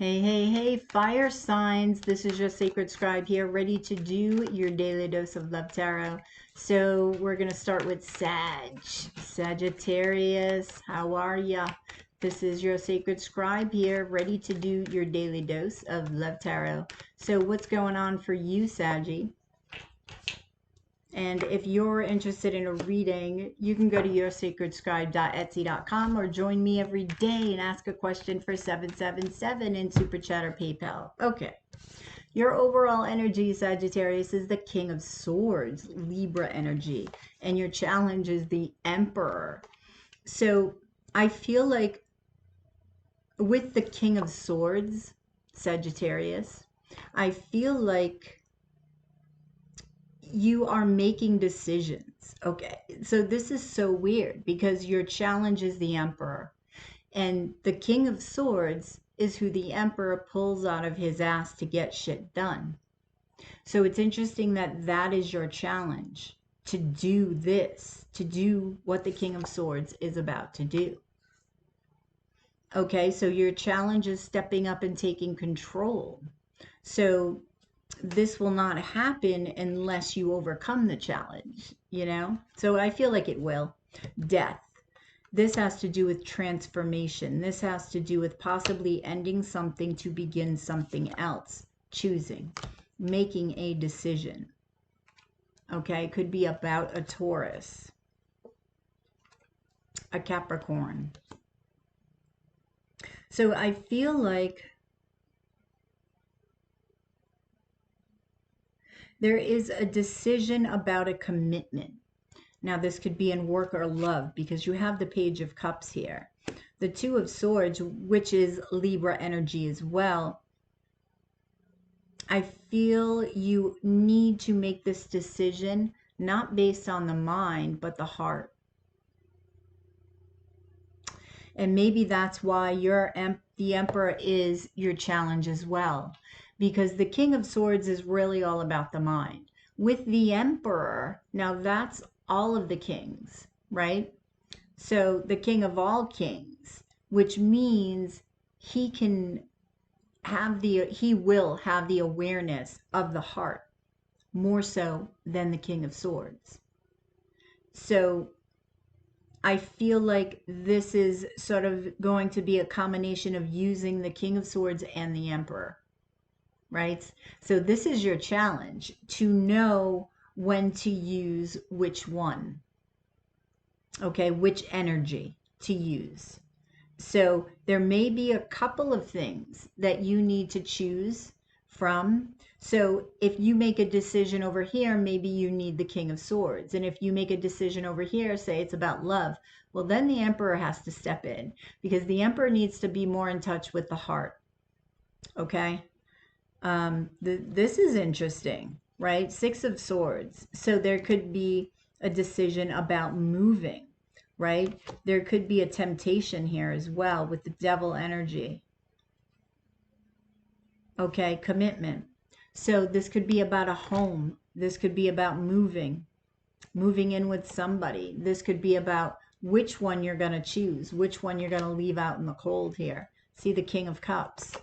Hey, hey, hey, fire signs. This is your sacred scribe here, ready to do your daily dose of love tarot. So we're going to start with Sagittarius. How are ya? This is your sacred scribe here, ready to do your daily dose of love tarot. So what's going on for you, Saggy? And if you're interested in a reading, you can go to yoursacredscribe.etsy.com or join me every day and ask a question for 777 in Super Chat or PayPal. Okay. Your overall energy, Sagittarius, is the King of Swords, Libra energy. And your challenge is the Emperor. So I feel like with the King of Swords, Sagittarius, I feel like you are making decisions. Okay, so this is so weird because your challenge is the Emperor, and the King of Swords is who the Emperor pulls out of his ass to get shit done. So it's interesting that that is your challenge, to do this, to do what the King of Swords is about to do. Okay, so your challenge is stepping up and taking control. So this will not happen unless you overcome the challenge, you know? So I feel like it will. Death. This has to do with transformation. This has to do with possibly ending something to begin something else. Choosing. Making a decision. Okay? It could be about a Taurus. A Capricorn. So I feel like there is a decision about a commitment. Now, this could be in work or love because you have the Page of Cups here. The Two of Swords, which is Libra energy as well. I feel you need to make this decision not based on the mind, but the heart. And maybe that's why the Emperor is your challenge as well. Because the King of Swords is really all about the mind. With the Emperor, now that's all of the kings, right? So the King of all kings, which means he will have the awareness of the heart more so than the King of Swords. So I feel like this is sort of going to be a combination of using the King of Swords and the Emperor, right? So this is your challenge, to know when to use which one, okay, which energy to use. So there may be a couple of things that you need to choose from. So if you make a decision over here, maybe you need the King of Swords. And if you make a decision over here, say it's about love, well, then the Emperor has to step in because the Emperor needs to be more in touch with the heart. Okay. This is interesting, right? Six of Swords. So there could be a decision about moving, right? There could be a temptation here as well with the Devil energy. Okay, commitment. So this could be about a home. This could be about moving in with somebody. This could be about which one you're going to choose, which one you're going to leave out in the cold here. See the King of Cups.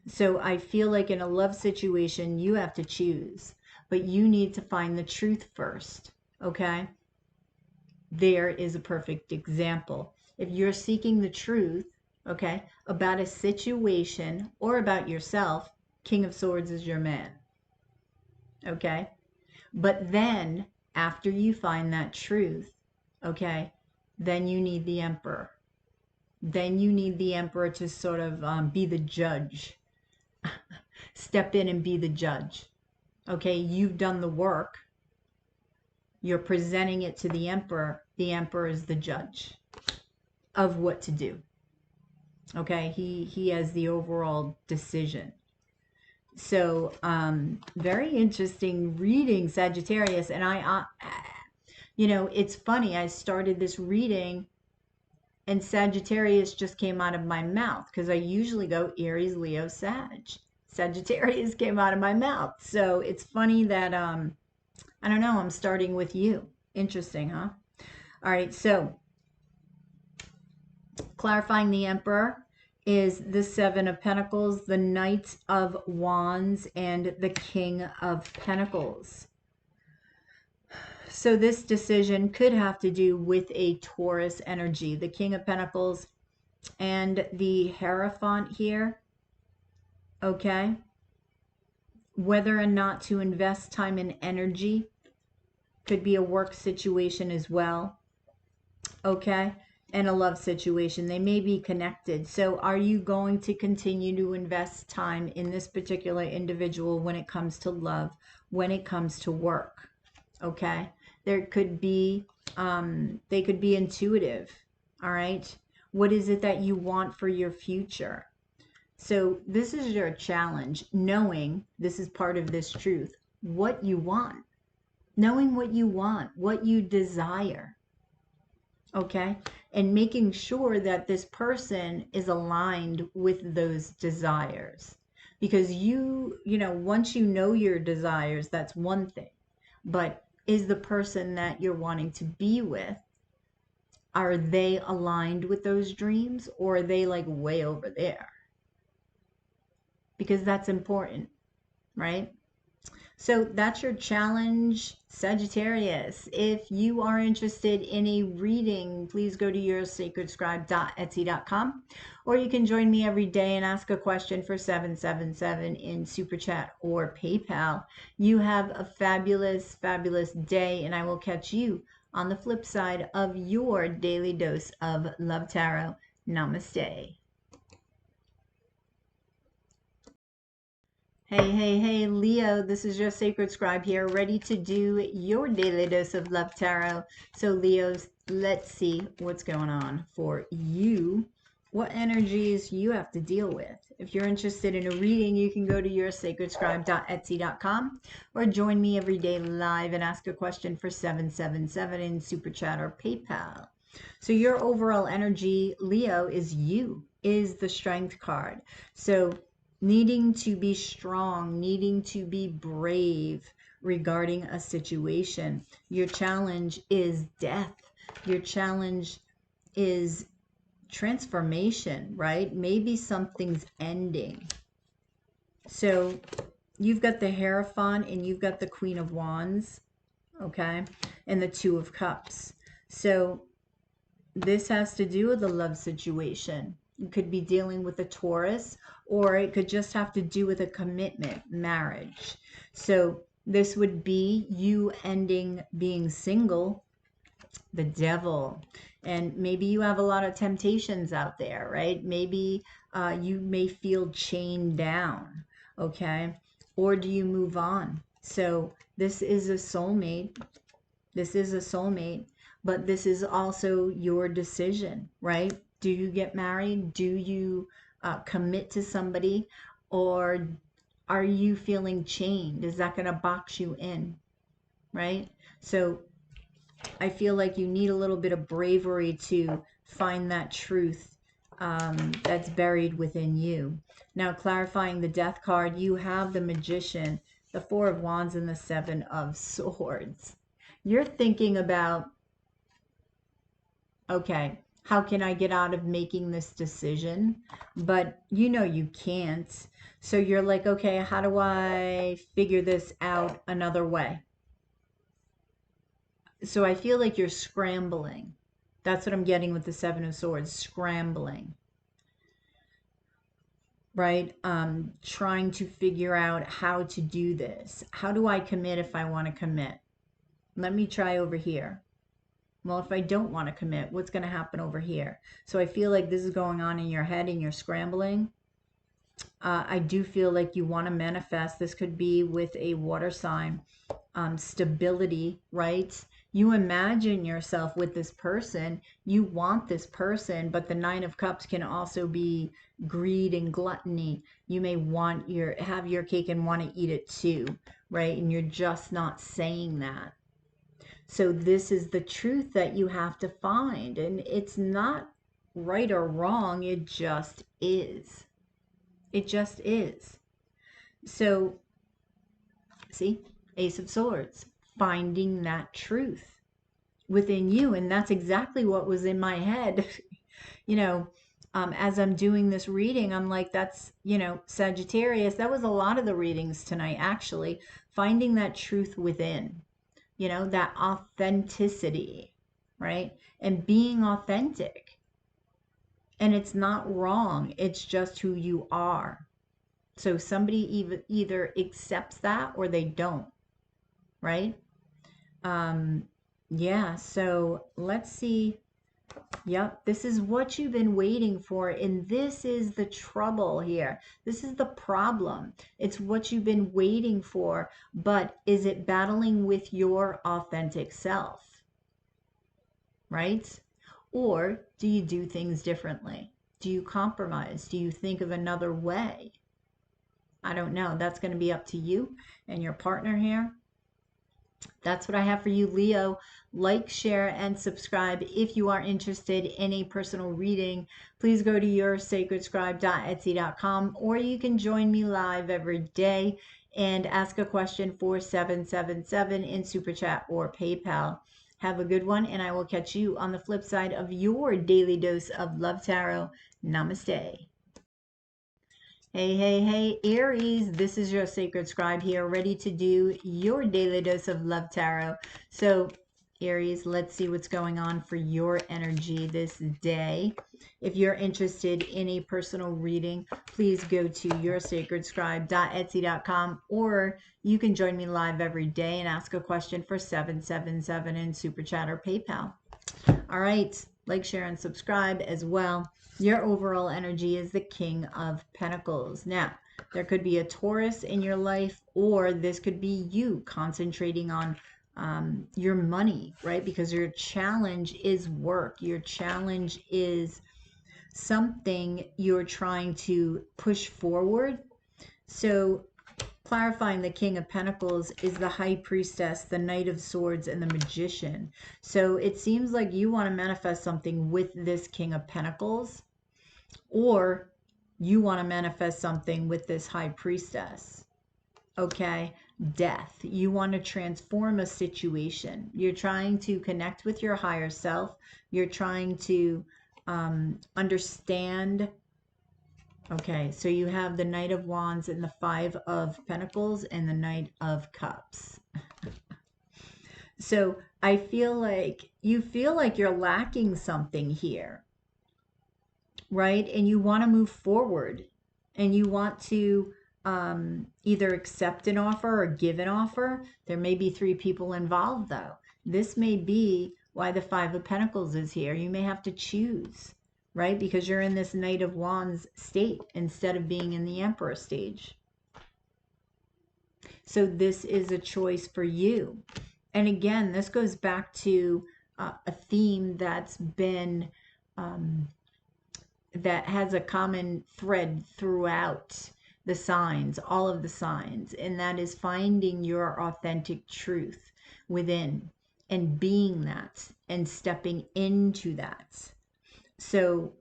So I feel like in a love situation, you have to choose, but you need to find the truth first, okay? There is a perfect example. If you're seeking the truth, okay, about a situation or about yourself, King of Swords is your man, okay? But then after you find that truth, okay, then you need the Emperor. Then you need the Emperor to sort of be the judge. Step in and be the judge. Okay, you've done the work. You're presenting it to the Emperor. The Emperor is the judge of what to do. Okay, he has the overall decision. So, very interesting reading, Sagittarius. And you know, it's funny. I started this reading and Sagittarius just came out of my mouth because I usually go Aries, Leo, Sag. Sagittarius came out of my mouth. So it's funny that, I don't know, I'm starting with you. Interesting, huh? All right, so clarifying the Emperor is the Seven of Pentacles, the Knight of Wands, and the King of Pentacles. So this decision could have to do with a Taurus energy. The King of Pentacles and the Hierophant here, okay? Whether or not to invest time and energy could be a work situation as well, okay? And a love situation. They may be connected. So are you going to continue to invest time in this particular individual when it comes to love, when it comes to work, okay? There could be, they could be intuitive, all right? What is it that you want for your future? So this is your challenge, knowing, this is part of this truth, what you want, knowing what you want, what you desire, okay? And making sure that this person is aligned with those desires. Because you know, once you know your desires, that's one thing. But is the person that you're wanting to be with, are they aligned with those dreams, or are they like way over there? Because that's important, right? So that's your challenge, Sagittarius. If you are interested in a reading, please go to yoursacredscribe.etsy.com, or you can join me every day and ask a question for 777 in Super Chat or PayPal. You have a fabulous, fabulous day, and I will catch you on the flip side of your daily dose of Love Tarot. Namaste. Hey, hey, hey, Leo, this is your Sacred Scribe here, ready to do your daily dose of Love Tarot. So, Leos, let's see what's going on for you, what energies you have to deal with. If you're interested in a reading, you can go to yoursacredscribe.etsy.com or join me every day live and ask a question for 777 in Super Chat or PayPal. So, your overall energy, Leo, is you, is the Strength card. So, needing to be strong, needing to be brave regarding a situation. Your challenge is death. Your challenge is transformation, right? Maybe something's ending. So you've got the Hierophant and you've got the Queen of Wands, okay? And the Two of Cups. So this has to do with a love situation. You could be dealing with a Taurus, or it could just have to do with a commitment, marriage. So this would be you ending being single, the Devil. And maybe you have a lot of temptations out there, right? Maybe you may feel chained down, okay? Or do you move on? So this is a soulmate. This is a soulmate, but this is also your decision, right? Do you get married? Do you commit to somebody? Or are you feeling chained? Is that going to box you in, right? So I feel like you need a little bit of bravery to find that truth that's buried within you. Now, clarifying the Death card, you have the Magician, the Four of Wands, and the Seven of Swords. You're thinking about, okay, how can I get out of making this decision? But you know you can't. So you're like, okay, how do I figure this out another way? So I feel like you're scrambling. That's what I'm getting with the Seven of Swords, scrambling. Right? Trying to figure out how to do this. How do I commit if I want to commit? Let me try over here. Well, if I don't want to commit, what's going to happen over here? So I feel like this is going on in your head and you're scrambling. I do feel like you want to manifest. This could be with a water sign. Stability, right? You imagine yourself with this person. You want this person, but the Nine of Cups can also be greed and gluttony. You may want have your cake and want to eat it too, right? And you're just not saying that. So this is the truth that you have to find. And it's not right or wrong. It just is. It just is. So, see, Ace of Swords, finding that truth within you. And that's exactly what was in my head. You know, as I'm doing this reading, I'm like, that's, you know, Sagittarius. That was a lot of the readings tonight, actually. Finding that truth within, you know, that authenticity, right? And being authentic. And it's not wrong. It's just who you are. So somebody either accepts that or they don't, right? Yeah, so let's see. Yep, this is what you've been waiting for, and this is the trouble here. This is the problem. It's what you've been waiting for, but is it battling with your authentic self, right? Or do you do things differently? Do you compromise? Do you think of another way? I don't know. That's going to be up to you and your partner here. That's what I have for you, Leo. Like, share, and subscribe. If you are interested in a personal reading, please go to yoursacredscribe.etsy.com, or you can join me live every day and ask a question for 777 in Super Chat or PayPal. Have a good one, and I will catch you on the flip side of your daily dose of Love Tarot. Namaste. Hey, hey, hey, Aries, this is your Sacred Scribe here, ready to do your daily dose of Love Tarot. So, Aries, let's see what's going on for your energy this day. If you're interested in a personal reading, please go to yoursacredscribe.etsy.com, or you can join me live every day and ask a question for 777 in Super Chat or PayPal. All right, like, share, and subscribe as well. Your overall energy is the King of Pentacles. Now, there could be a Taurus in your life, or this could be you concentrating on your money, right? Because your challenge is work. Your challenge is something you're trying to push forward. So clarifying the King of Pentacles is the High Priestess, the Knight of Swords, and the Magician. So it seems like you want to manifest something with this King of Pentacles, or you want to manifest something with this High Priestess. Okay, death. You want to transform a situation. You're trying to connect with your higher self. You're trying to understand. Okay, so you have the Knight of Wands and the Five of Pentacles and the Knight of Cups. So I feel like you feel like you're lacking something here, right? And you want to move forward, and you want to either accept an offer or give an offer. There may be three people involved, though. This may be why the Five of Pentacles is here. You may have to choose, right? Because you're in this Knight of Wands state instead of being in the Emperor stage. So this is a choice for you. And again, this goes back to a theme that's been, that has a common thread throughout the signs, all of the signs, and that is finding your authentic truth within and being that and stepping into that. So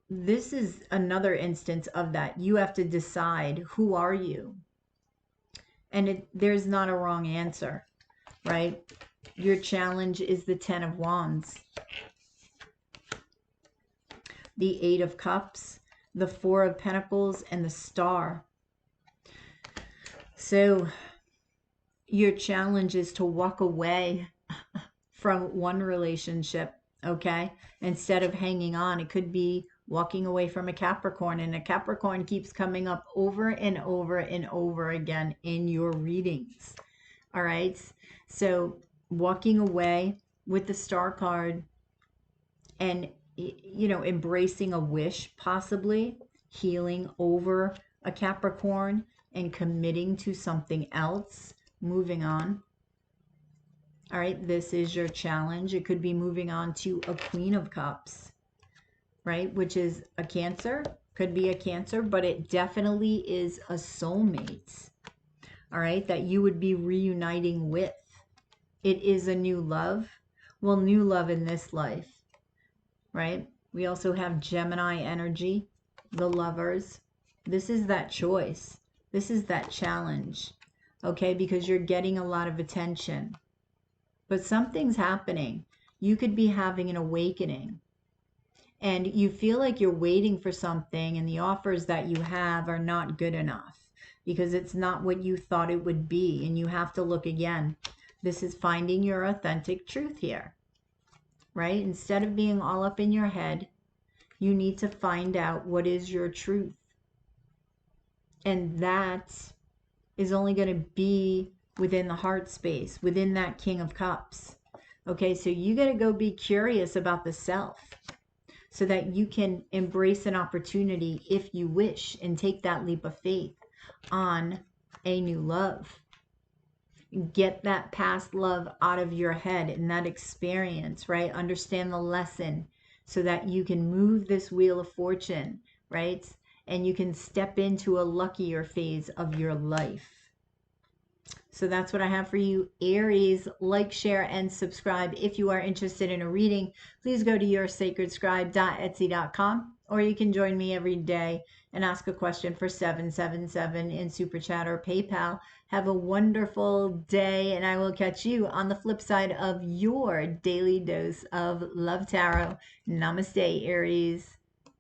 this is another instance of that. You have to decide, who are you? And there's not a wrong answer, right? Your challenge is the Ten of Wands, the Eight of Cups, the Four of Pentacles, and the Star. So your challenge is to walk away from one relationship, okay? Instead of hanging on. It could be walking away from a Capricorn, and a Capricorn keeps coming up over and over and over again in your readings. All right? So walking away with the Star card, and, you know, embracing a wish, possibly healing over a Capricorn and committing to something else, moving on. All right, this is your challenge. It could be moving on to a Queen of Cups, right? Which is a Cancer, could be a Cancer, but it definitely is a soulmate, all right, that you would be reuniting with. It is a new love. Well, new love in this life, right? We also have Gemini energy, the Lovers. This is that choice. This is that challenge, okay? Because you're getting a lot of attention. But something's happening. You could be having an awakening. and you feel like you're waiting for something and the offers that you have are not good enough because it's not what you thought it would be, and you have to look again. This is finding your authentic truth here, right? Instead of being all up in your head, you need to find out what is your truth. And that is only going to be within the heart space, within that King of Cups. Okay, so you got to go be curious about the self so that you can embrace an opportunity if you wish and take that leap of faith on a new love. Get that past love out of your head and that experience, right? Understand the lesson so that you can move this wheel of fortune, right? And you can step into a luckier phase of your life. So that's what I have for you, Aries. Like, share, and subscribe. If you are interested in a reading, please go to yoursacredscribe.etsy.com, or you can join me every day and ask a question for $777 in Super Chat or PayPal. Have a wonderful day, and I will catch you on the flip side of your daily dose of Love Tarot. Namaste, Aries.